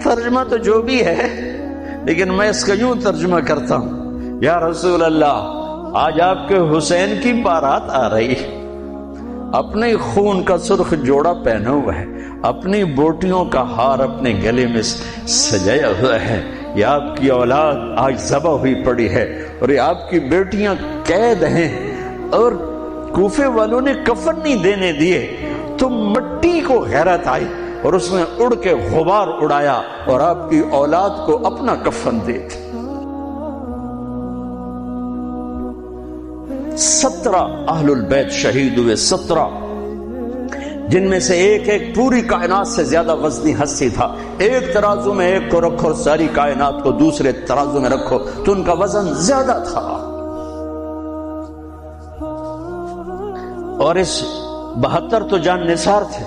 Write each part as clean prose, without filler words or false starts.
ترجمہ تو جو بھی ہے، لیکن میں اس کا یوں ترجمہ کرتا ہوں، یا رسول اللہ آج آپ کے حسین کی بارات آ رہی ہے، اپنے خون کا سرخ جوڑا پہنا ہوا ہے، اپنی بوٹیوں کا ہار اپنے گلے میں سجایا ہوا ہے، یہ آپ کی اولاد آج ذبح ہوئی پڑی ہے اور یہ آپ کی بیٹیاں قید ہیں، اور کوفے والوں نے کفن نہیں دینے دیے، تو مٹی کو غیرت آئی اور اس نے اڑ کے غبار اڑایا اور آپ کی اولاد کو اپنا کفن دے دی۔ 17 اہل البیت شہید ہوئے، 17، جن میں سے ایک ایک پوری کائنات سے زیادہ وزنی ہستی تھا۔ ایک ترازو میں ایک کو رکھو، ساری کائنات کو دوسرے ترازو میں رکھو تو ان کا وزن زیادہ تھا۔ اور اس 72 تو جان نثار تھے۔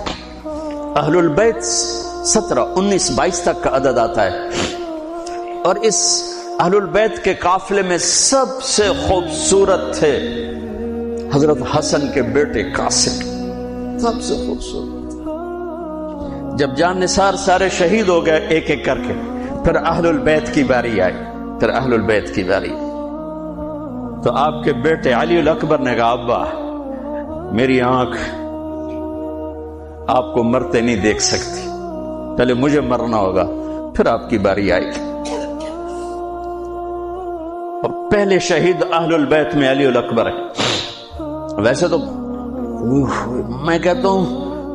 اہل البیت 17، 19، 22 تک کا عدد آتا ہے، اور اس اہل البیت کے قافلے میں سب سے خوبصورت تھے حضرت حسن کے بیٹے قاسم، سب سے خوبصورت۔ جب جان نثار سارے شہید ہو گئے ایک ایک کر کے، پھر اہل البیت کی باری آئی، پھر اہل البیت کی باری، تو آپ کے بیٹے علی الاکبر نے کہا ابا میری آنکھ آپ کو مرتے نہیں دیکھ سکتی، پہلے مجھے مرنا ہوگا پھر آپ کی باری آئے گی۔ اور پہلے شہید اہل البیت میں علی الاکبر ہے۔ ویسے تو میں کہتا ہوں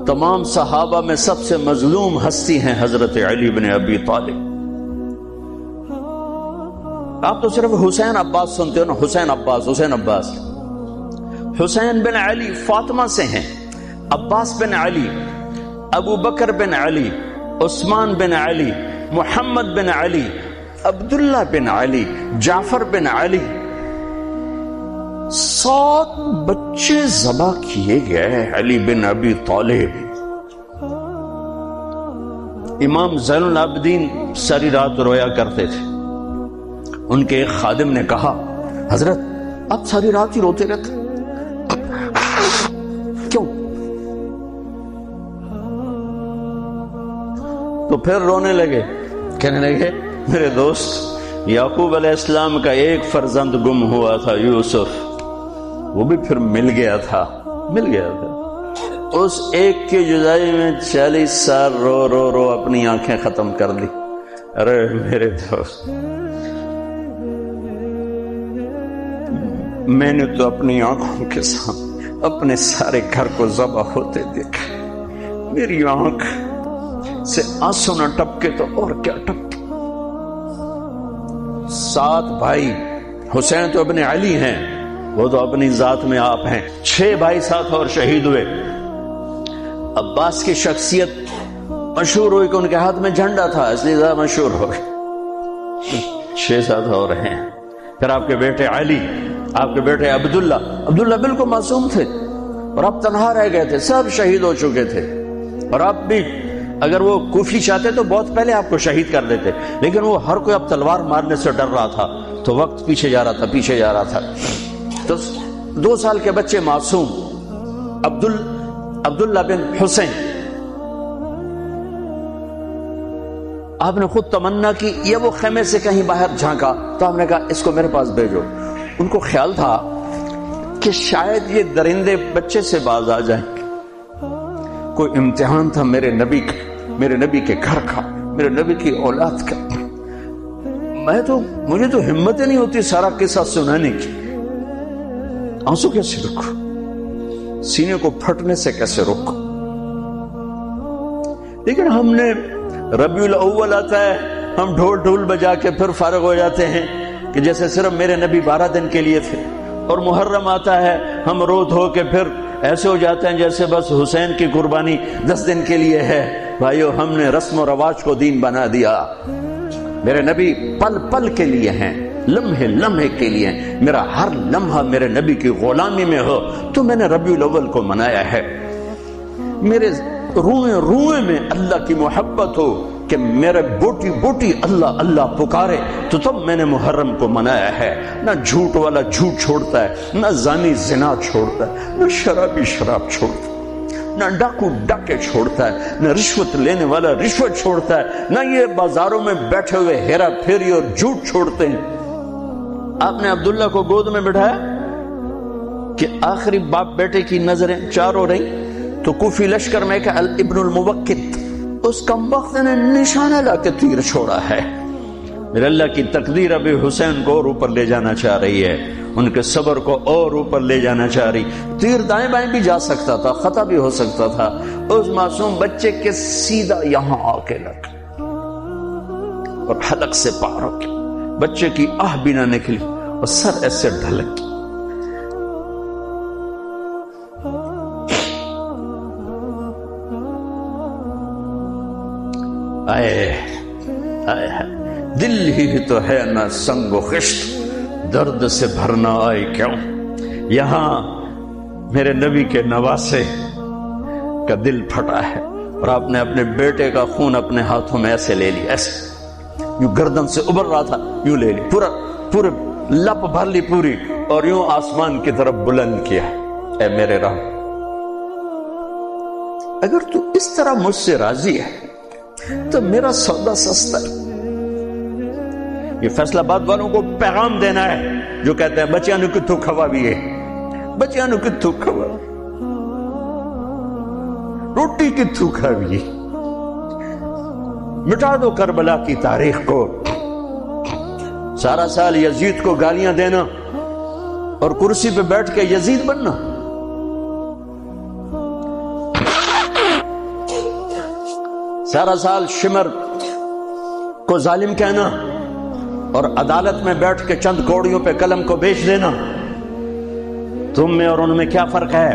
تمام صحابہ میں سب سے مظلوم ہستی ہیں حضرت علی بن ابی طالب۔ آپ تو صرف حسین عباس سنتے ہو نا، حسین عباس، حسین عباس۔ حسین بن علی فاطمہ سے ہیں، عباس بن علی، ابو بکر بن علی، عثمان بن علی، محمد بن علی، عبداللہ بن علی، جعفر بن علی، 7 بچے ذبح کیے گئے علی بن ابی طالب۔ امام زین العابدین ساری رات رویا کرتے تھے۔ ان کے ایک خادم نے کہا حضرت آپ ساری رات ہی روتے رہتے، کیوں؟ تو پھر رونے لگے، کہنے لگے میرے دوست یعقوب علیہ السلام کا ایک فرزند گم ہوا تھا، یوسف، وہ بھی پھر مل گیا تھا۔ اس ایک کی جدائی میں 40 سال رو رو رو اپنی آنکھیں ختم کر دی۔ ارے میرے دوست، میں نے تو اپنی آنکھوں کے سامنے اپنے سارے گھر کو ذبح ہوتے دیکھا، میری آنکھ سے آنسو نہ ٹپکے تو اور کیا ٹپکے۔ 7 بھائی، حسین تو ابن علی ہیں، وہ تو اپنی ذات میں آپ ہیں، 6 بھائی ساتھ اور شہید ہوئے۔ عباس کی شخصیت مشہور ہوئی کہ ان کے ہاتھ میں جھنڈا تھا، اس لیے زیادہ مشہور ہو گئے۔ 6-7 اور ہیں۔ پھر آپ کے بیٹے علی، آپ کے بیٹے عبداللہ بالکل معصوم تھے اور آپ تنہا رہ گئے تھے، سب شہید ہو چکے تھے، اور آپ بھی اگر وہ کوفی چاہتے تو بہت پہلے آپ کو شہید کر دیتے، لیکن وہ ہر کوئی اب تلوار مارنے سے ڈر رہا تھا، تو وقت پیچھے جا رہا تھا۔ تو 2 سال کے بچے معصوم عبداللہ بن حسین، آپ نے خود تمنا کی، یہ وہ خیمے سے کہیں باہر جھانکا تو آپ نے کہا اس کو میرے پاس بھیجو۔ ان کو خیال تھا کہ شاید یہ درندے بچے سے باز آ جائیں، کوئی امتحان تھا میرے نبی کا، میرے نبی کے گھر کا، میرے نبی کی اولاد کا۔ مجھے تو ہمت ہی نہیں ہوتی سارا قصہ سنانے کی، آنسو کیسے رکھو، سینے کو پھٹنے سے کیسے روکو۔ لیکن ہم نے ربیع الاول آتا ہے، ہم ڈھول بجا کے پھر فارغ ہو جاتے ہیں کہ جیسے صرف میرے نبی 12 دن کے لیے تھے، اور محرم آتا ہے، ہم رو دھو کے پھر ایسے ہو جاتے ہیں جیسے بس حسین کی قربانی 10 دن کے لیے ہے۔ بھائیو، ہم نے رسم و رواج کو دین بنا دیا۔ میرے نبی پل پل کے لیے ہیں، لمحے لمحے کے لیے ہیں، میرا ہر لمحہ میرے نبی کی غلامی میں ہو تو میں نے ربیع الاول کو منایا ہے۔ میرے روئے روئے میں اللہ کی محبت ہو کہ میرے بوٹی بوٹی اللہ اللہ پکارے تو تب میں نے محرم کو منایا ہے۔ نہ جھوٹ والا جھوٹ چھوڑتا ہے، نہ زانی زنا چھوڑتا ہے، نہ شرابی شراب چھوڑتا ہے۔ نہ ڈاکو ڈاکے چھوڑتا ہے، نہ رشوت لینے والا رشوت چھوڑتا ہے، نہ یہ بازاروں میں بیٹھے ہوئے ہیرا پھیری اور جھوٹ چھوڑتے ہیں۔ آپ نے عبداللہ کو گود میں بٹھایا کہ آخری باپ بیٹے کی نظریں چار ہو رہی، تو کوفی لشکر میں کہ ابن الموقت، اس کم وقت نے نشانہ لا کے تیر چھوڑا ہے۔ میرے اللہ کی تقدیر ابھی حسین کو اور اوپر لے جانا چاہ رہی ہے، ان کے صبر کو اور اوپر لے جانا چاہ رہی۔ تیر دائیں بائیں بھی جا سکتا تھا، خطا بھی ہو سکتا تھا، اس معصوم بچے کے سیدھا یہاں آ کے لگ اور حلق سے پار ہو کے بچے کی آہ بھی نہ نکلی اور سر ایسے ڈھلک۔ دل ہی تو ہے نہ سنگ و خشت، درد سے بھرنا آئے کیوں؟ یہاں میرے نبی کے نواسے کا دل پھٹا ہے، اور آپ نے اپنے بیٹے کا خون اپنے ہاتھوں میں ایسے لے لیا، ایسے یوں گردن سے ابھر رہا تھا، یوں لے لی، پورے لپ بھر لی پوری، اور یوں آسمان کی طرف بلند کیا۔ اے میرے رب، اگر تو اس طرح مجھ سے راضی ہے تو میرا سودا سستا ہے۔ یہ فیصلہ آباد والوں کو پیغام دینا ہے جو کہتے ہیں بچیاں نو کتھوں کھوا بھی ہے، بچیاں نو کتھوں کھوا، روٹی کتھوں کھا بھی، مٹا دو کربلا کی تاریخ کو۔ سارا سال یزید کو گالیاں دینا اور کرسی پہ بیٹھ کے یزید بننا، سارا سال شمر کو ظالم کہنا اور عدالت میں بیٹھ کے چند کوڑیوں پہ قلم کو بیچ دینا، تم میں اور ان میں کیا فرق ہے؟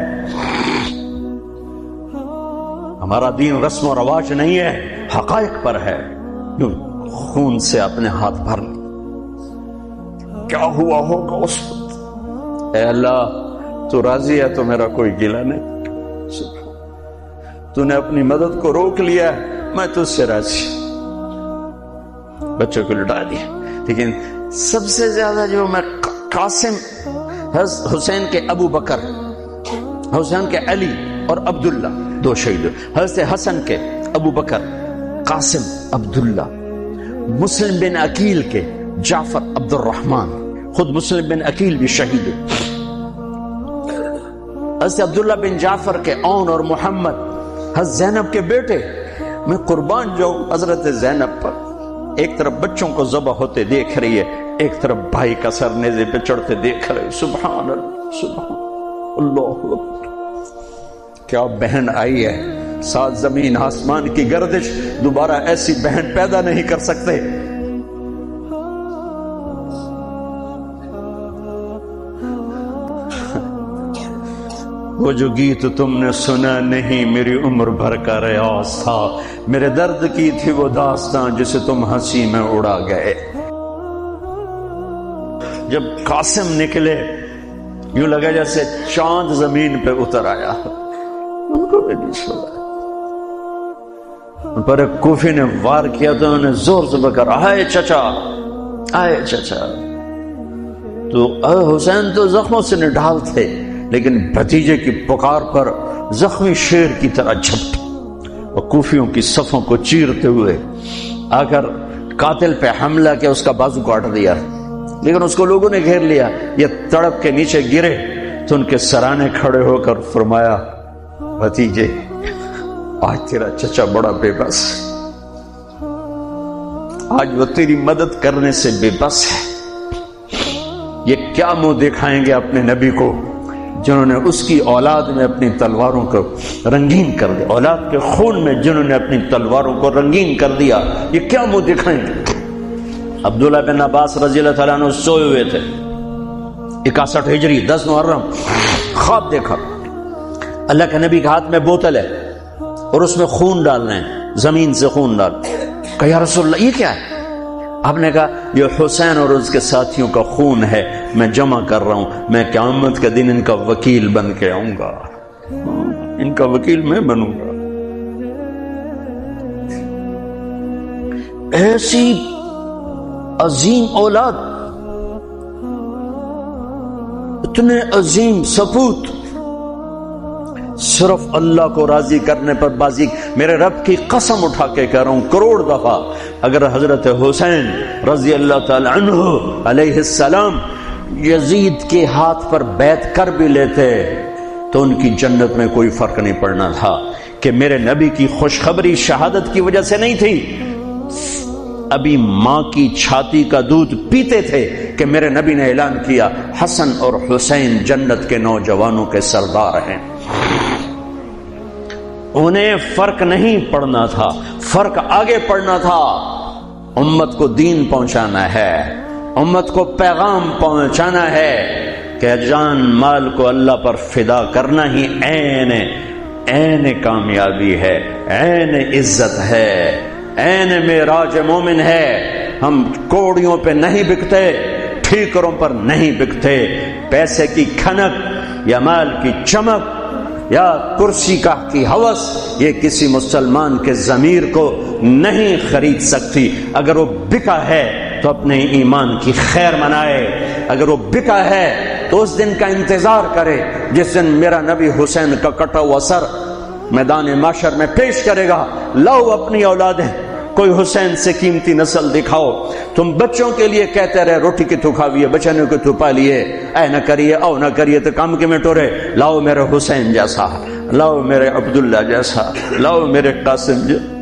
ہمارا دین رسم و رواج نہیں ہے، حقائق پر ہے۔ خون سے اپنے ہاتھ بھر لیں، کیا ہوا ہوگا اس وقت؟ اے اللہ، تو راضی ہے تو میرا کوئی گلہ نہیں، تو نے اپنی مدد کو روک لیا، میں تجھ سے راضی۔ بچوں کو لٹا دیا، لیکن سب سے زیادہ جو میں قاسم، حسین کے ابو بکر، حسین کے علی اور عبداللہ دو شہید، حضرت حسن کے ابو بکر، قاسم، عبداللہ، مسلم بن عقیل کے جعفر عبد الرحمن، خود مسلم بن عقیل بھی شہید، حضرت عبداللہ بن جعفر کے اون اور محمد، حضرت زینب کے بیٹے۔ میں قربان جاؤں حضرت زینب پر، ایک طرف بچوں کو ذبح ہوتے دیکھ رہی ہے، ایک طرف بھائی کا سر نیزے پہ چڑھتے دیکھ رہے، سبحان اللہ، سبحان اللہ اکبر۔ کیا بہن آئی ہے، ساتھ زمین آسمان کی گردش، دوبارہ ایسی بہن پیدا نہیں کر سکتے۔ وہ جو گیت تم نے سنا نہیں میری عمر بھر کا ریاض تھا، میرے درد کی تھی وہ داستان جسے تم ہنسی میں اڑا گئے۔ جب قاسم نکلے یوں لگا جیسے چاند زمین پہ اتر آیا، ان کو بھی نہیں چھوڑا۔ ان پر ایک کوفی نے وار کیا تو انہوں نے زور سے بکر، آئے چچا، آئے چچا۔ تو حسین تو زخموں سے نڈھال تھے، لیکن بھتیجے کی پکار پر زخمی شیر کی طرح جھپٹے اور کوفیوں کی صفوں کو چیرتے ہوئے آ کر قاتل پہ حملہ کیا، اس کا بازو کاٹ دیا، لیکن اس کو لوگوں نے گھیر لیا۔ یہ تڑپ کے نیچے گرے تو ان کے سرانے کھڑے ہو کر فرمایا، بھتیجے، آج تیرا چچا بڑا بے بس ہے، آج وہ تیری مدد کرنے سے بے بس ہے۔ یہ کیا منہ دکھائیں گے اپنے نبی کو جنہوں نے اس کی اولاد میں اپنی تلواروں کو رنگین کر دیا، اولاد کے خون میں جنہوں نے اپنی تلواروں کو رنگین کر دیا، یہ کیا منہ دکھائیں گے؟ عبداللہ بن عباس رضی اللہ تعالیٰ عنہ سوئے ہوئے تھے، 61 ہجری 10 محرم، خواب دیکھا اللہ کے نبی کے ہاتھ میں بوتل ہے اور اس میں خون ڈالنا ہے، زمین سے خون ڈال۔ کہا یا رسول اللہ یہ کیا ہے؟ آپ نے کہا یہ حسین اور اس کے ساتھیوں کا خون ہے، میں جمع کر رہا ہوں، میں قیامت کے دن ان کا وکیل بن کے آؤں گا، ان کا وکیل میں بنوں گا۔ ایسی عظیم اولاد، اتنے عظیم سپوت، صرف اللہ کو راضی کرنے پر بازی. میرے رب کی قسم اٹھا کے کہہ رہا ہوں کروڑ دفعہ اگر حضرت حسین رضی اللہ تعالی عنہ علیہ السلام یزید کے ہاتھ پر بیعت کر بھی لیتے تو ان کی جنت میں کوئی فرق نہیں پڑنا تھا. کہ میرے نبی کی خوشخبری شہادت کی وجہ سے نہیں تھی، ابھی ماں کی چھاتی کا دودھ پیتے تھے کہ میرے نبی نے اعلان کیا حسن اور حسین جنت کے نوجوانوں کے سردار ہیں. انہیں فرق نہیں پڑنا تھا، فرق آگے پڑنا تھا. امت کو دین پہنچانا ہے، امت کو پیغام پہنچانا ہے کہ جان مال کو اللہ پر فدا کرنا ہی عین کامیابی ہے، عین عزت ہے، عین معراج مومن ہے. ہم کوڑیوں پہ نہیں بکتے، ٹھیکروں پر نہیں بکتے. پیسے کی کھنک یا مال کی چمک یا کرسی کی ہوس یہ کسی مسلمان کے ضمیر کو نہیں خرید سکتی. اگر وہ بکا ہے تو اپنے ایمان کی خیر منائے، اگر وہ بکا ہے تو اس دن کا انتظار کرے جس دن میرا نبی حسین کا کٹا ہوا سر میدان معاشر میں پیش کرے گا. لاؤ اپنی اولادیں، کوئی حسین سے قیمتی نسل دکھاؤ. تم بچوں کے لیے کہتے رہے روٹی کی تو کھاویے، بچنوں کو تو پالیے، اے نہ کریے او نہ کریے تو کام کے میں ٹورے. لاؤ میرے حسین جیسا، لاؤ میرے عبداللہ جیسا، لاؤ میرے قاسم جیسا.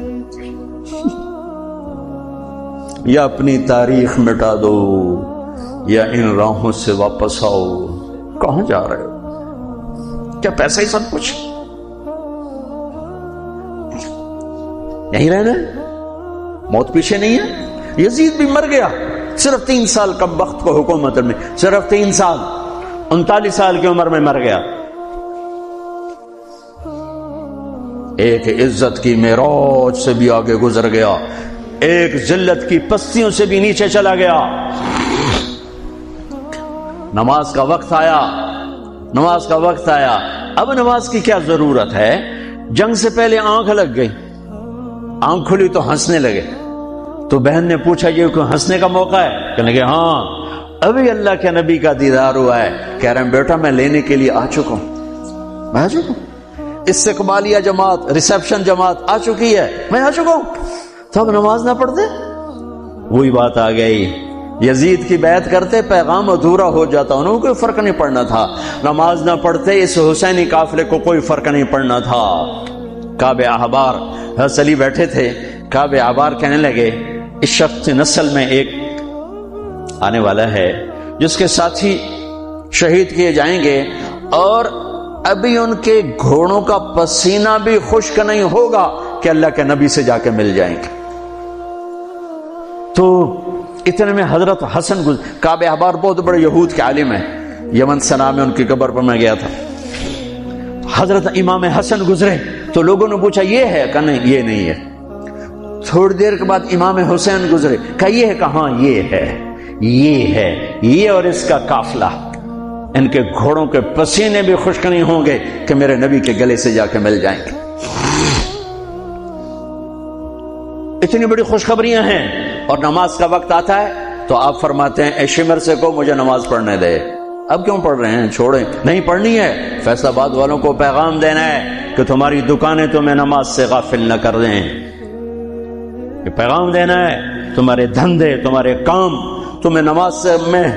یا اپنی تاریخ مٹا دو یا ان راہوں سے واپس آؤ. کہاں جا رہے ہو؟ کیا پیسہ ہی سب کچھ؟ یہیں رہنا ہے؟ موت پیچھے نہیں ہے. یزید بھی مر گیا صرف 3 سال کم وقت کو حکومت میں، صرف 3 سال، 39 سال کی عمر میں مر گیا. ایک عزت کی معراج سے بھی آگے گزر گیا، ایک ذلت کی پستیوں سے بھی نیچے چلا گیا. نماز کا وقت آیا، نماز کا وقت آیا. اب نماز کی کیا ضرورت ہے؟ جنگ سے پہلے آنکھ لگ گئی، آنکھ کھلی تو ہنسنے لگے. تو بہن نے پوچھا یہ کوئی ہنسنے کا موقع ہے؟ کہنے لگے ہاں ابھی اللہ کے نبی کا دیدار ہوا ہے. کہہ رہے ہیں بیٹا میں لینے کے لیے آ چکا ہوں، میں آ چکا ہوں. استقبالیہ جماعت، ریسپشن جماعت آ چکی ہے، میں آ چکا ہوں. تو اب نماز نہ پڑھتے؟ وہی بات آ گئی. یزید کی بیعت کرتے پیغام ادھورا ہو جاتا، انہوں کو کوئی فرق نہیں پڑنا تھا. نماز نہ پڑھتے اس حسینی قافلے کو کوئی فرق نہیں پڑنا تھا. کعب احبار حضرت علی بیٹھے تھے، کعب احبار کہنے لگے اس شخص نسل میں ایک آنے والا ہے جس کے ساتھی شہید کیے جائیں گے اور ابھی ان کے گھوڑوں کا پسینہ بھی خشک نہیں ہوگا کہ اللہ کے نبی سے جا کے مل جائیں گے. تو اتنے میں حضرت حسن کعب احبار بہت بڑے یہود کے عالم ہیں، یمن سنا میں ان کی قبر پر میں گیا تھا. حضرت امام حسن گزرے تو لوگوں نے پوچھا یہ ہے؟ کہ نہیں یہ نہیں ہے. تھوڑی دیر کے بعد امام حسین گزرے، کہا یہ ہے؟ کہاں یہ ہے، یہ ہے، یہ اور اس کا قافلہ. ان کے گھوڑوں کے پسینے بھی خشک نہیں ہوں گے کہ میرے نبی کے گلے سے جا کے مل جائیں گے. اتنی بڑی خوشخبریاں ہیں. اور نماز کا وقت آتا ہے تو آپ فرماتے ہیں اے شمر سے کو مجھے نماز پڑھنے دے. اب کیوں پڑھ رہے ہیں؟ چھوڑیں، نہیں پڑھنی ہے. فیصل آباد والوں کو پیغام دینا ہے کہ تمہاری دکانیں تمہیں نماز سے غافل نہ کر دیں. یہ پیغام دینا ہے، تمہارے دھندے، تمہارے کام تمہیں نماز سے میں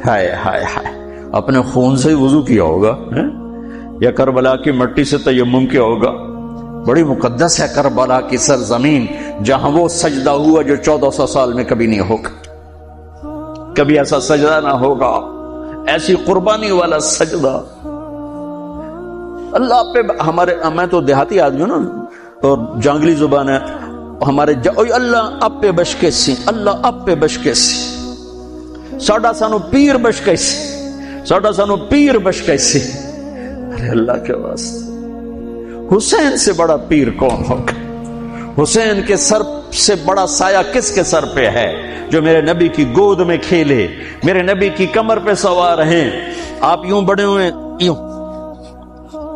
ہائے ہائے ہائے اپنے خون سے وضو کیا ہوگا یا کربلا کی مٹی سے تیمم کیا ہوگا. بڑی مقدس ہے کربلا کی سرزمین جہاں وہ سجدہ ہوا جو 1400 سال میں کبھی نہیں ہوگا. کبھی ایسا سجدہ نہ ہوگا، ایسی قربانی والا سجدہ. اللہ پہ ہمارے، میں تو دیہاتی آدمی ہوں نا اور جانگلی زبان ہے ہمارے، اللہ آپ پہ بشکے سی، اللہ آپ پہ بشکے سی، ساڈا سانو پیر بشکے سی، ساڈا سانو پیر بشکے سی. ارے اللہ کے واسطے حسین سے بڑا پیر کون ہوگا؟ حسین کے سر سے بڑا سایہ کس کے سر پہ ہے جو میرے نبی کی گود میں کھیلے، میرے نبی کی کمر پہ سوار ہیں. آپ یوں بڑے ہوئے یوں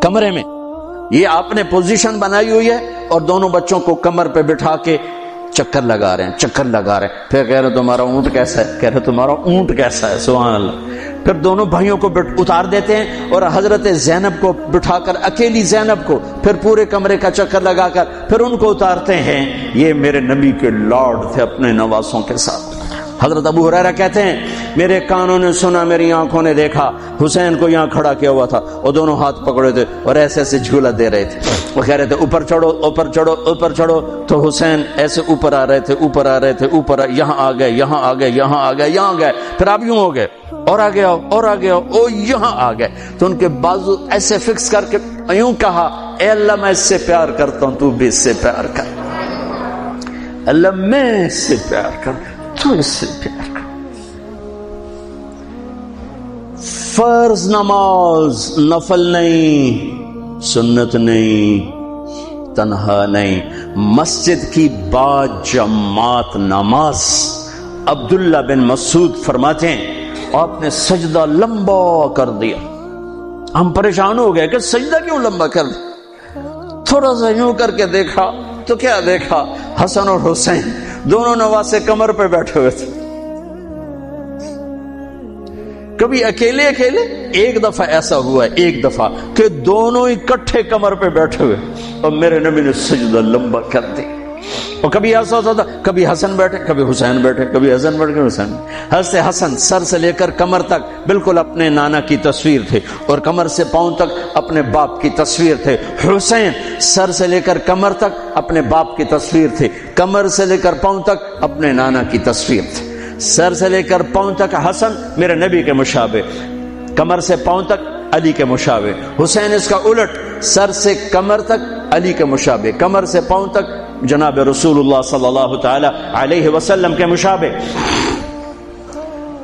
کمرے میں، یہ آپ نے پوزیشن بنائی ہوئی ہے اور دونوں بچوں کو کمر پہ بٹھا کے چکر لگا رہے ہیں، چکر لگا رہے ہیں. پھر کہہ رہے تمہارا اونٹ کیسا ہے، کہہ رہے تمہارا اونٹ کیسا ہے. سبحان اللہ. پھر دونوں بھائیوں کو اتار دیتے ہیں اور حضرت زینب کو بٹھا کر، اکیلی زینب کو، پھر پورے کمرے کا چکر لگا کر پھر ان کو اتارتے ہیں۔ یہ میرے نبی کے لاڈ تھے اپنے نواسوں کے ساتھ۔ حضرت ابو ہریرہ کہتے ہیں میرے کانوں نے سنا، میری آنکھوں نے دیکھا، حسین کو یہاں کھڑا کیا ہوا تھا اور دونوں ہاتھ پکڑے تھے اور ایسے ایسے جھولا دے رہے تھے، وہ کہہ رہے تھے اوپر چڑھو اوپر چڑھو اوپر چڑھو، تو حسین ایسے اوپر آ رہے تھے اوپر آ رہے تھے اوپر، یہاں آ گئے یہاں آ گئے یہاں آ گئے یہاں گئے، پھر آپ یوں ہو گئے اور آگے آؤ اور آگے آؤ، او یہاں آ گئے، تو ان کے بازو ایسے فکس کر کے یوں کہا اے اللہ میں اس سے پیار کرتا ہوں تو بھی اس سے پیار کر، اللہ میں اس سے پیار کر تو اس سے پیار کر۔ فرض نماز نفل نہیں، سنت نہیں، تنہا نہیں، مسجد کی با جماعت نماز۔ عبداللہ بن مسعود فرماتے ہیں آپ نے سجدہ لمبا کر دیا، ہم پریشان ہو گئے کہ سجدہ کیوں لمبا کر دیا، تھوڑا سا یوں کر کے دیکھا تو کیا دیکھا، حسن اور حسین دونوں نواسے کمر پہ بیٹھے ہوئے تھے، کبھی اکیلے اکیلے، ایک دفعہ ایسا ہوا ہے ایک دفعہ کہ دونوں اکٹھے کمر پہ بیٹھے ہوئے اور میرے نبی نے سجدہ لمبا کر دی۔ اور کبھی ایسا ہوتا تھا کبھی حسن بیٹھے کبھی حسین بیٹھے، کبھی حسن بیٹھے کبھی حسین۔ حضرت حسن سر سے لے کر کمر تک بالکل اپنے نانا کی تصویر تھے اور کمر سے پاؤں تک اپنے باپ کی تصویر تھے۔ حسین سر سے لے کر کمر تک اپنے باپ کی تصویر تھے، کمر سے لے کر پاؤں تک اپنے نانا کی تصویر تھے۔ سر سے لے کر پاؤں تک حسن میرے نبی کے مشابہ، کمر سے پاؤں تک علی کے مشابہ۔ حسین اس کا الٹ، سر سے کمر تک علی کے مشابہ، کمر سے پاؤں تک جناب رسول اللہ صلی اللہ تعالی علیہ وسلم کے مشابہ۔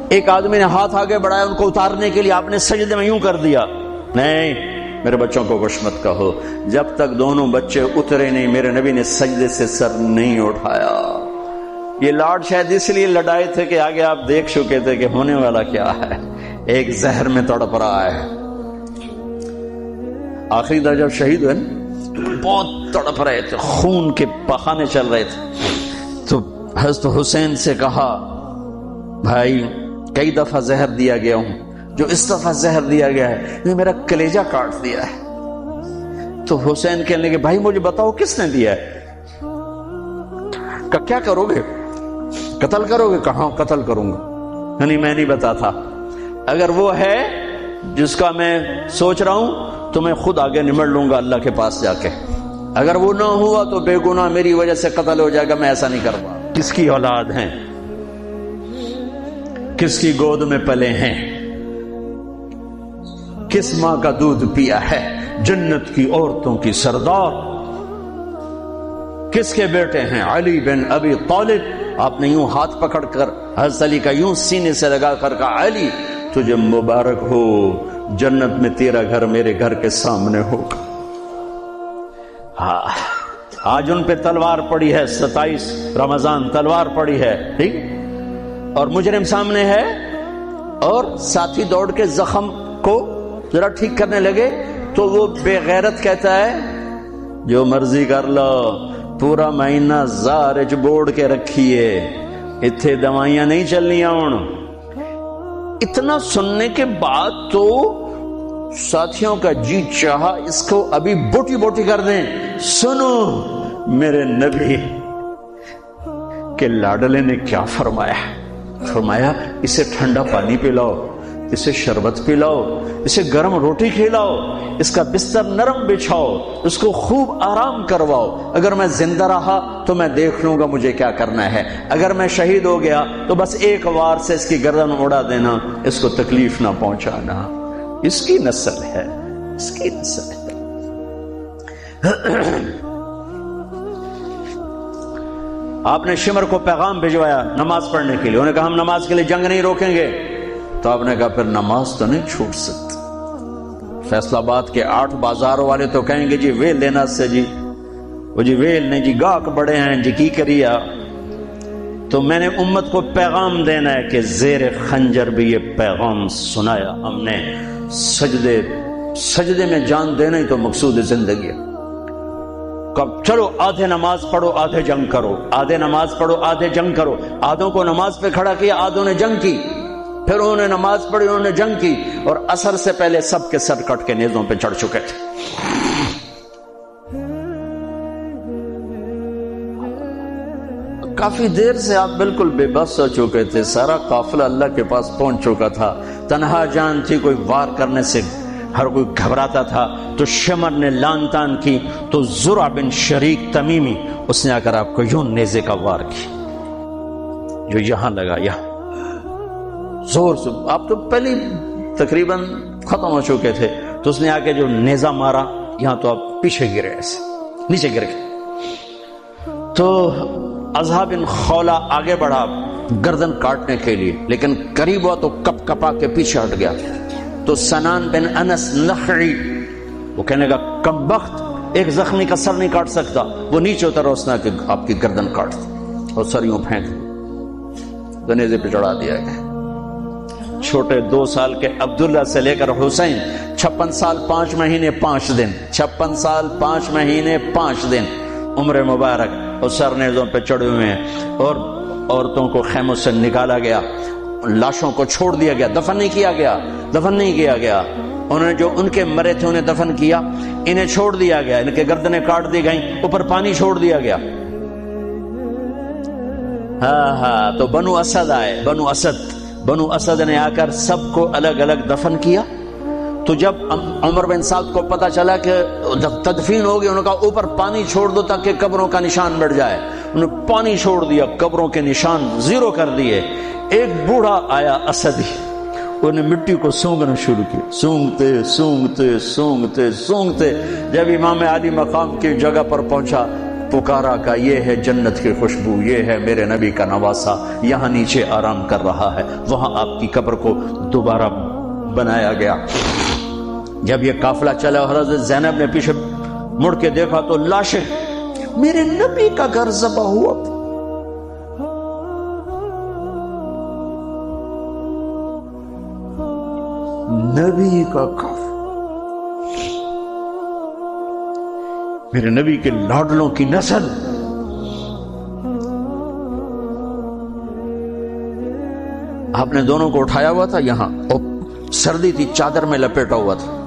ایک آدمی نے ہاتھ آگے بڑھایا ان کو اتارنے کے لیے، آپ نے سجدے میں یوں کر دیا، نہیں میرے بچوں کو کچھ مت کہو، جب تک دونوں بچے اترے نہیں میرے نبی نے سجدے سے سر نہیں اٹھایا۔ یہ لاڈ شاید اس لیے لڑائے تھے کہ آگے آپ دیکھ چکے تھے کہ ہونے والا کیا ہے، ایک زہر میں تڑپ رہا ہے۔ آخری دن جب شہید ہوئے بہت تڑپ رہے تھے، خون کے بہانے چل رہے تھے، تو حضرت حسین سے کہا بھائی کئی دفعہ زہر دیا گیا ہوں، جو اس دفعہ زہر دیا گیا ہے یہ میرا کلیجہ کاٹ دیا ہے۔ تو حسین کہنے لگے بھائی مجھے بتاؤ کس نے دیا ہے؟ کیا کرو گے؟ قتل کرو گے؟ کہاں قتل کروں گا، نہیں میں نہیں بتاتا، اگر وہ ہے جس کا میں سوچ رہا ہوں تو میں خود آگے نمٹ لوں گا اللہ کے پاس جا کے، اگر وہ نہ ہوا تو بے گناہ میری وجہ سے قتل ہو جائے گا، میں ایسا نہیں کروں گا۔ کس کی اولاد ہیں، کس کی گود میں پلے ہیں، کس ماں کا دودھ پیا ہے، جنت کی عورتوں کی سردار، کس کے بیٹے ہیں؟ علی بن ابی طالب۔ آپ نے یوں ہاتھ پکڑ کر حضرت علی کا یوں سینے سے لگا کر کہا علی تجھے مبارک ہو، جنت میں تیرا گھر میرے گھر کے سامنے ہوگا۔ آج ان پہ تلوار پڑی ہے، 27 رمضان تلوار پڑی ہے، ٹھیک، اور مجرم سامنے ہے، اور ساتھی دوڑ کے زخم کو ذرا ٹھیک کرنے لگے تو وہ بے غیرت کہتا ہے جو مرضی کر لو، پورا مہینہ زارج بوڑ کے رکھیے، اتھے دوائیاں نہیں چلنی ہوں۔ اتنا سننے کے بعد تو ساتھیوں کا جی چاہا اس کو ابھی بوٹی بوٹی کر دیں۔ سنو میرے نبی کے لاڈلے نے کیا فرمایا، فرمایا اسے ٹھنڈا پانی پلاؤ، اسے شربت پلاؤ، اسے گرم روٹی کھلاؤ، اس کا بستر نرم بچھاؤ، اس کو خوب آرام کرواؤ، اگر میں زندہ رہا تو میں دیکھ لوں گا مجھے کیا کرنا ہے، اگر میں شہید ہو گیا تو بس ایک وار سے اس کی گردن اڑا دینا، اس کو تکلیف نہ پہنچانا، اس کی نسل ہے، اس کی نسل ہے۔ آپ نے شمر کو پیغام بھجوایا نماز پڑھنے کے لیے، انہوں نے کہا ہم نماز کے لیے جنگ نہیں روکیں گے، تو آپ نے کہا پھر نماز تو نہیں چھوٹ سکتی۔ فیصل آباد کے 8 بازاروں والے تو کہیں گے جی ویل لینا سے جی، وہ جی ویل نہیں جی گاہک بڑے ہیں جی کی کریا، تو میں نے امت کو پیغام دینا ہے کہ زیر خنجر بھی یہ پیغام سنایا ہم نے، سجدے میں جان دینا ہی تو مقصود زندگی ہے۔ کب چلو آدھے نماز پڑھو آدھے جنگ کرو، آدھے نماز پڑھو آدھے جنگ کرو، آدھوں کو نماز پہ کھڑا کیا آدھوں نے جنگ کی، پھر انہوں نے نماز پڑھی، انہوں نے جنگ کی، اور عصر سے پہلے سب کے سر کٹ کے نیزوں پہ چڑھ چکے تھے۔ کافی دیر سے آپ بالکل بے بس ہو چکے تھے، سارا قافلہ اللہ کے پاس پہنچ چکا تھا، تنہا جان تھی، کوئی وار کرنے سے ہر کوئی گھبراتا تھا۔ تو شمر نے لان تان کی تو زرع بن شریک تمیمی اس نے آ کر آپ کو یوں نیزے کا وار کی، جو یہاں لگا، یہاں زور سے، آپ تو پہلے تقریباً ختم ہو چکے تھے، تو اس نے آ کے جو نیزہ مارا یہاں، تو آپ پیچھے گرے، ایسے نیچے گر گئے۔ تو اضحیٰ بن خولہ آگے بڑھا گردن کاٹنے کے لیے، لیکن قریب ہوا تو کپ کپا کے پیچھے ہٹ گیا۔ تو سنان بن انس نخعی وہ کہنے کا کم بخت، ایک زخمی کا سر نہیں کاٹ سکتا، وہ نیچے اترا، اس نے کہ آپ کی گردن کاٹ دی اور سر یوں پھینک دی، نیزے پہ چڑھا دیا گیا۔ چھوٹے 2 سال کے عبداللہ سے لے کر حسین 56 سال 5 مہینے 5 دن، 56 سال 5 مہینے 5 دن عمر مبارک، اور سر نیزوں پہ چڑھے ہوئے ہیں، اور عورتوں کو خیموں سے نکالا گیا، لاشوں کو چھوڑ دیا گیا، دفن نہیں کیا گیا، دفن نہیں کیا گیا۔ انہوں نے جو ان کے مرے تھے انہیں دفن کیا، انہیں چھوڑ دیا گیا، ان کے گردنیں کاٹ دی گئیں، اوپر پانی چھوڑ دیا گیا۔ ہاں تو بنو اسد آئے، بنو اسد نے آ کر سب کو الگ الگ دفن کیا۔ تو جب عمر بن سعد کو پتا چلا کہ تدفین ہوگی، انہوں نے کہا اوپر پانی چھوڑ دو تاکہ قبروں کا نشان مٹ جائے۔ انہوں نے پانی چھوڑ دیا، قبروں کے نشان زیرو کر دیے۔ ایک بوڑھا آیا اسدی، انہیں مٹی کو سونگنا شروع کیا، سونگتے سونگتے سونگتے سونگتے جب امام علی مقام کی جگہ پر پہنچا، پکارا کہ یہ ہے جنت کی خوشبو، یہ ہے میرے نبی کا نواسا، یہاں نیچے آرام کر رہا ہے۔ وہاں آپ کی قبر کو دوبارہ بنایا گیا۔ جب یہ قافلہ چلا، حضرت زینب نے پیچھے مڑ کے دیکھا تو لاشیں، میرے نبی کا گھر ذبح ہوا، نبی کا گھر، میرے نبی کے لاڈلوں کی نسل۔ آپ نے دونوں کو اٹھایا ہوا تھا یہاں، اور سردی تھی، چادر میں لپیٹا ہوا تھا۔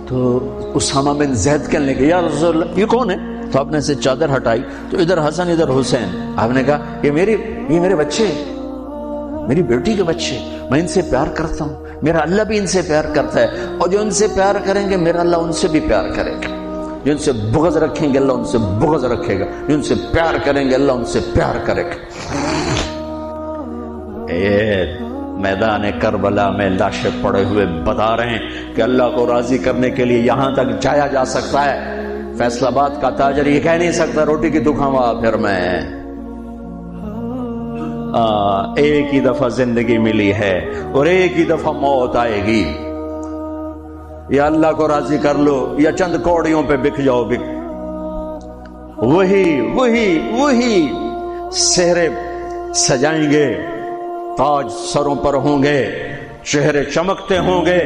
تو اسامہ بن زید کہنے لگے یا رسول اللہ یہ کون ہے؟ تو آپ نے سے چادر ہٹائی تو ادھر حسن ادھر حسین۔ آپ نے کہا یہ میرے بچے، میری بیٹی کے بچے، میں ان سے پیار کرتا ہوں، میرا اللہ بھی ان سے پیار کرتا ہے، اور جو ان سے پیار کریں گے میرا اللہ ان سے بھی پیار کرے گا، جو ان سے بغض رکھیں گے اللہ ان سے بغض رکھے گا، جو ان سے پیار کریں گے اللہ ان سے پیار کرے گا۔ میدان کربلا میں لاشیں پڑے ہوئے بتا رہے ہیں کہ اللہ کو راضی کرنے کے لیے یہاں تک جایا جا سکتا ہے۔ فیصل آباد کا تاجر یہ کہہ نہیں سکتا روٹی کی دکھاوا پھر میں، ایک ہی دفعہ زندگی ملی ہے اور ایک ہی دفعہ موت آئے گی، یا اللہ کو راضی کر لو یا چند کوڑیوں پہ بک جاؤ۔ وہی سہرے سجائیں گے، تاج سروں پر ہوں گے، چہرے چمکتے ہوں گے۔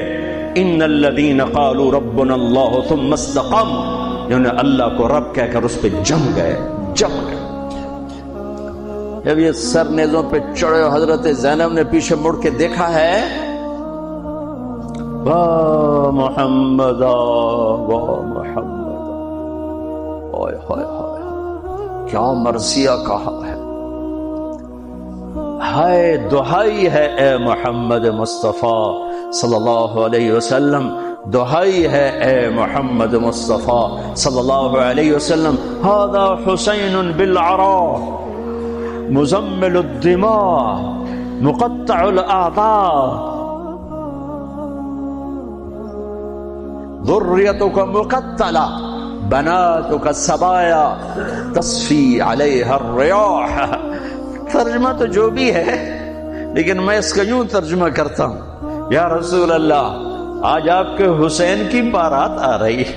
ان الذین قالوا ربنا اللہ ثم استقاموا، جنہوں نے اللہ کو رب کہہ کر اس پہ جم گئے۔ جب یہ سر نیزوں پہ چڑھے، حضرت زینب نے پیچھے مڑ کے دیکھا ہے، واہ محمد واہ محمد، ہائے ہائے ہائے کیا مرثیہ کہا ہے، ہائے دہائی ہے اے محمد مصطفیٰ صلی اللہ علیہ وسلم، دہائی ہے اے محمد مصطفیٰ صلی اللہ علیہ وسلم۔ ھذا حسین بالعراء مزمل الدماء مقطع الاعضاء ذریتک مقتلہ بناتک سبایا تصفی علیہا الریاح۔ ترجمہ تو جو بھی ہے، لیکن میں اس کا یوں ترجمہ کرتا ہوں، یا رسول اللہ آج آپ کے حسین کی بارات آ رہی ہے،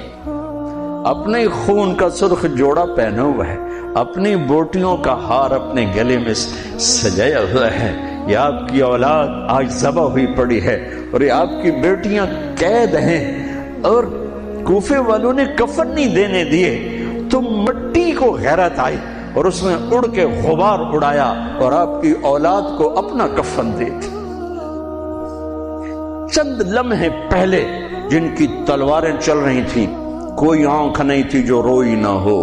اپنے خون کا سرخ جوڑا پہنا ہوا ہے، اپنی بوٹیوں کا ہار اپنے گلے میں سجایا ہوا ہے، یہ آپ کی اولاد آج ذبح ہوئی پڑی ہے، اور یہ آپ کی بیٹیاں قید ہیں، اور کوفے والوں نے کفن نہیں دینے دیے، تو مٹی کو غیرت آئی اور اس میں اڑ کے غبار اڑایا اور آپ کی اولاد کو اپنا کفن دے دی۔ چند لمحے پہلے جن کی تلواریں چل رہی تھیں، کوئی آنکھ نہیں تھی جو روئی نہ ہو.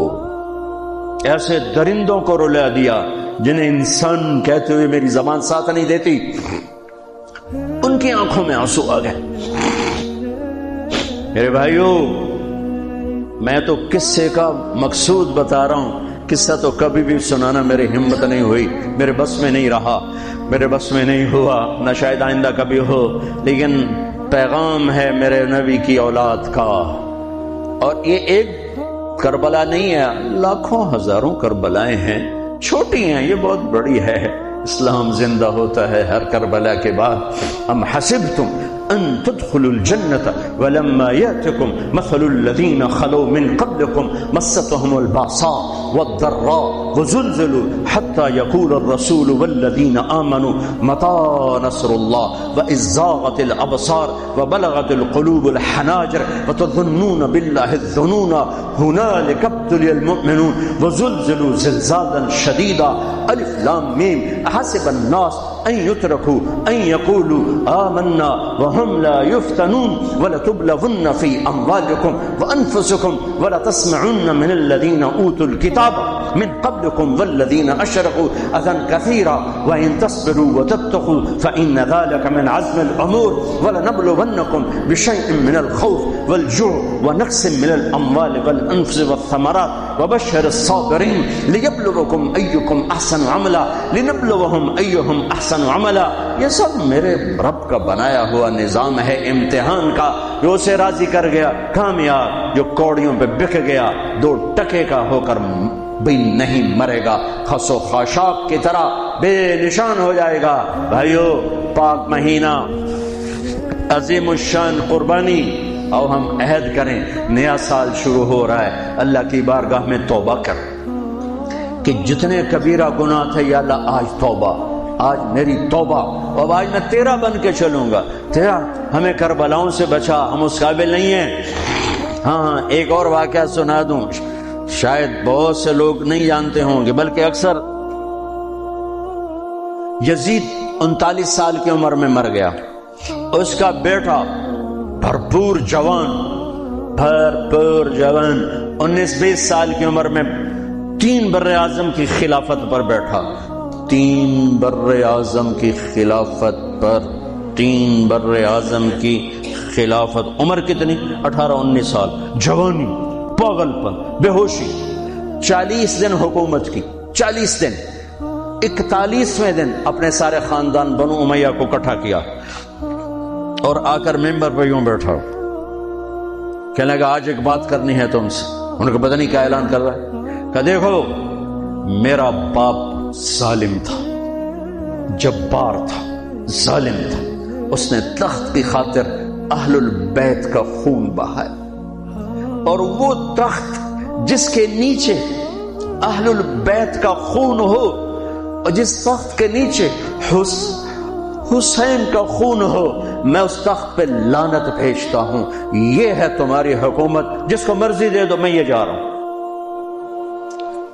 ایسے درندوں کو رلا دیا جنہیں انسان کہتے ہوئے میری زبان ساتھ نہیں دیتی، ان کی آنکھوں میں آنسو آ گئے. میرے بھائیو، میں تو قصے کا مقصود بتا رہا ہوں. قصہ تو کبھی بھی سنانا میری ہمت نہیں ہوئی، میرے بس میں نہیں رہا، میرے بس میں نہیں ہوا، نہ شاید آئندہ کبھی ہو. لیکن پیغام ہے میرے نبی کی اولاد کا. اور یہ ایک کربلا نہیں ہے، لاکھوں ہزاروں کربلائیں ہیں. چھوٹی ہیں، یہ بہت بڑی ہے. اسلام زندہ ہوتا ہے ہر کربلا کے بعد. ام حسبتم ان تدخلوا الجنة ولما يأتكم مثل الذين خلوا من قبلكم مستهم البأساء والضراء وزلزلوا حتى يقول الرسول والذين آمنوا متى نصر الله وإذ زاغت الأبصار وبلغت القلوب الحناجر وتظنون بالله الظنون هنالك ابتلي المؤمنون وزلزلوا زلزالا شديدا. الف لام میم. احسب الناس ان يتركوا ان يقولوا آمنا وهم لا يفتنون ولتبلغن في اموالكم وانفسكم ولتسمعن من الذين اوتوا الكتاب من قبلكم والذين اشركوا اذى كثيرا وان تصبروا وتتقوا فان ذلك من عزم الامور ولنبلونكم بشيء من الخوف والجوع ونقص من الاموال والانفس والثمرات وبشر الصابرين ليبلوكم ايكم احسن عملا لنبلوهم ايهم احسن عملا. یہ سب میرے رب کا بنایا ہوا نظام ہے امتحان کا. جو اسے راضی کر گیا کامیاب، جو کوڑیوں پہ بک گیا 2 ٹکے کا ہو کر بھی نہیں مرے گا، خس و خاشاک کی طرح بے نشان ہو جائے گا. بھائیو، پاک مہینہ، عظیم الشان قربانی، اور ہم عہد کریں، نیا سال شروع ہو رہا ہے، اللہ کی بارگاہ میں توبہ کر کہ جتنے کبیرہ گناہ تھے یا اللہ آج توبہ، آج میری توبہ، اب آج میں تیرا بن کے چلوں گا. تیرا ہمیں کربلاؤں سے بچا، ہم اس قابل نہیں ہیں. ہاں، ایک اور واقعہ سنا دوں، شاید بہت سے لوگ نہیں جانتے ہوں گے، بلکہ اکثر. یزید 39 سال کی عمر میں مر گیا. اس کا بیٹا بھرپور جوان 19-20 سال کی عمر میں 3 بر اعظم کی خلافت پر بیٹھا. 3 بر اعظم کی خلافت پر، 3 بر اعظم کی خلافت. عمر کتنی؟ 18-19 سال. جوانی، پاگل پن، بے ہوشی. 40 دن حکومت کی، 40 دن. 41ویں دن اپنے سارے خاندان بنو امیہ کو اکٹھا کیا اور آ کر ممبر پہ یوں بیٹھا. کہنے لگا آج ایک بات کرنی ہے تم سے. انہوں نے پتہ نہیں کیا اعلان کر رہا ہے. کہ دیکھو، میرا باپ ظالم تھا، جبار تھا، ظالم تھا. اس نے تخت کی خاطر اہل البیت کا خون بہایا، اور وہ تخت جس کے نیچے اہل البیت کا خون ہو اور جس تخت کے نیچے حسین کا خون ہو، میں اس تخت پہ لعنت بھیجتا ہوں. یہ ہے تمہاری حکومت، جس کو مرضی دے دو، میں یہ جا رہا ہوں.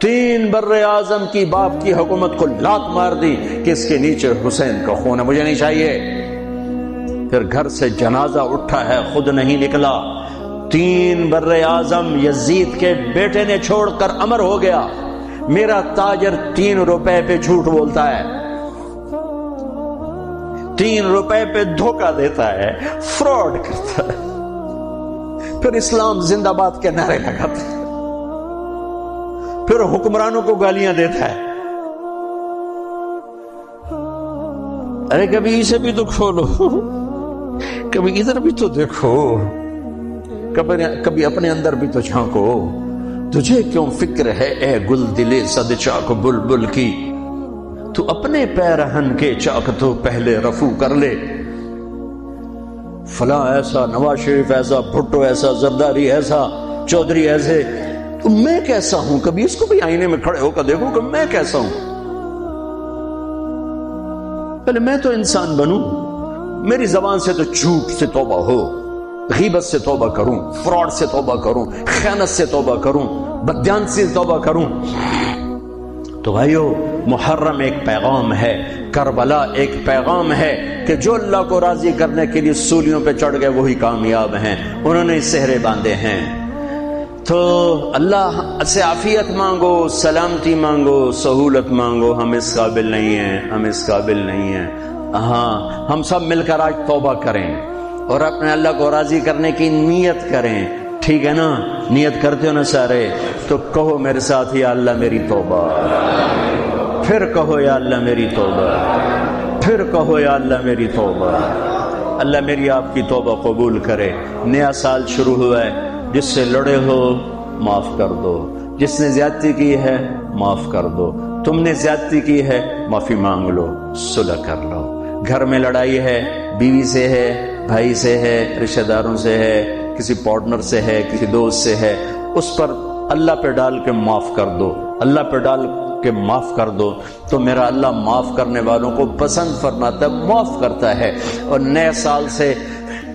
3 بر اعظم کی باپ کی حکومت کو لات مار دی کہ اس کے نیچے حسین کا خون ہے، مجھے نہیں چاہیے. پھر گھر سے جنازہ اٹھا ہے، خود نہیں نکلا. 3 بر اعظم یزید کے بیٹے نے چھوڑ کر امر ہو گیا. میرا تاجر 3 روپے پہ جھوٹ بولتا ہے، 3 روپے پہ دھوکہ دیتا ہے، فراڈ کرتا ہے، پھر اسلام زندہ باد کے نعرے لگاتا ہے، پھر حکمرانوں کو گالیاں دیتا ہے. ارے کبھی اسے بھی تو کھولو، کبھی ادھر بھی تو دیکھو، کبھی اپنے اندر بھی تو جھانکو. تجھے کیوں فکر ہے اے گل دلے صد چاک بلبل کی، تو اپنے پیرہن کے چاک تو پہلے رفو کر لے. فلاں ایسا، نواز شریف ایسا، بھٹو ایسا، زرداری ایسا، چودھری ایسے، تو میں کیسا ہوں؟ کبھی اس کو بھی آئینے میں کھڑے ہو کر دیکھو کہ میں کیسا ہوں. پہلے میں تو انسان بنوں. میری زبان سے تو جھوٹ سے توبہ ہو، غیبت سے توبہ کروں، فراڈ سے توبہ کروں، خیانت سے توبہ کروں، بددیانتی سے توبہ کروں. تو بھائیو، محرم ایک پیغام ہے، کربلا ایک پیغام ہے کہ کہ جو اللہ کو راضی کرنے کے لیے سولیوں پہ چڑھ گئے وہی کامیاب ہیں، انہوں نے سہرے باندھے ہیں۔ تو اللہ سے عافیت مانگو، سلامتی مانگو، سہولت مانگو۔ ہم اس قابل نہیں ہیں، ہم اس قابل نہیں ہیں۔ ہاں، ہم سب مل کر آج توبہ کریں اور اپنے اللہ کو راضی کرنے کی نیت کریں، ٹھیک ہے نا؟ نیت کرتے ہو نا سارے؟ تو کہو میرے ساتھ، یا اللہ میری توبہ، پھر کہو یا اللہ میری توبہ، پھر کہو یا اللہ میری توبہ۔ اللہ میری آپ کی توبہ قبول کرے۔ نیا سال شروع ہوا ہے، جس سے لڑے ہو معاف کر دو، جس نے زیادتی کی ہے معاف کر دو، تم نے زیادتی کی ہے معافی مانگ لو، صلح کر لو۔ گھر میں لڑائی ہے، بیوی سے ہے، بھائی سے ہے، رشتہ داروں سے ہے، کسی پارٹنر سے ہے، کسی دوست سے ہے، اس پر اللہ پہ ڈال کے معاف کر دو، اللہ پہ ڈال کے معاف کر دو، تو میرا اللہ معاف کرنے والوں کو پسند فرماتا ہے، معاف کرتا ہے۔ اور نئے سال سے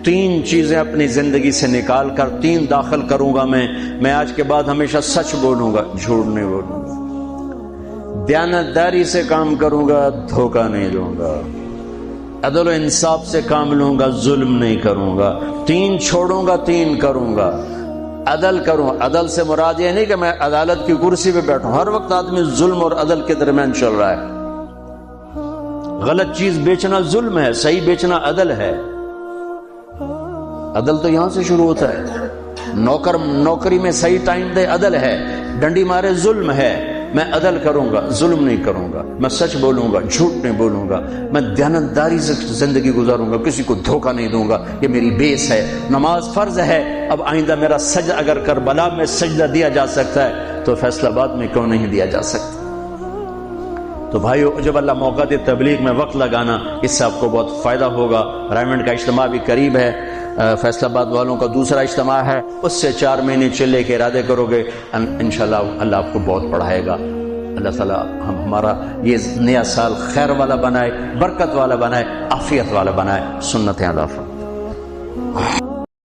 3 چیزیں اپنی زندگی سے نکال کر 3 داخل کروں گا میں آج کے بعد ہمیشہ سچ بولوں گا، جھوٹ نہیں بولوں گا، دیانتداری سے کام کروں گا، دھوکہ نہیں دوں گا، عدل و انصاف سے کام لوں گا، ظلم نہیں کروں گا۔ 3 چھوڑوں گا، 3 کروں گا۔ عدل کروں، عدل سے مراد یہ نہیں کہ میں عدالت کی کرسی پہ بیٹھوں، ہر وقت آدمی ظلم اور عدل کے درمیان چل رہا ہے۔ غلط چیز بیچنا ظلم ہے، صحیح بیچنا عدل ہے۔ عدل تو یہاں سے شروع ہوتا ہے۔ نوکری میں صحیح ٹائم دے، عدل ہے۔ ڈنڈی مارے، ظلم ہے۔ میں عدل کروں گا، ظلم نہیں کروں گا، میں سچ بولوں گا، جھوٹ نہیں بولوں گا، میں دیانتداری سے زندگی گزاروں گا، کسی کو دھوکہ نہیں دوں گا۔ یہ میری بیس ہے۔ نماز فرض ہے، اب آئندہ میرا سجدہ اگر کربلا میں سجدہ دیا جا سکتا ہے تو فیصل آباد میں کیوں نہیں دیا جا سکتا؟ تو بھائیو، جب اللہ موقع دے تبلیغ میں وقت لگانا، اس سے آپ کو بہت فائدہ ہوگا۔ رائمنڈ کا اجتماع بھی قریب ہے، فیصل آباد والوں کا دوسرا اجتماع ہے، اس سے 4 مہینے چلے کے ارادے کرو گے، انشاءاللہ اللہ آپ کو بہت پڑھائے گا۔ اللہ تعالیٰ ہمارا یہ نیا سال خیر والا بنائے، برکت والا بنائے، عافیت والا بنائے۔ سنت اللہ۔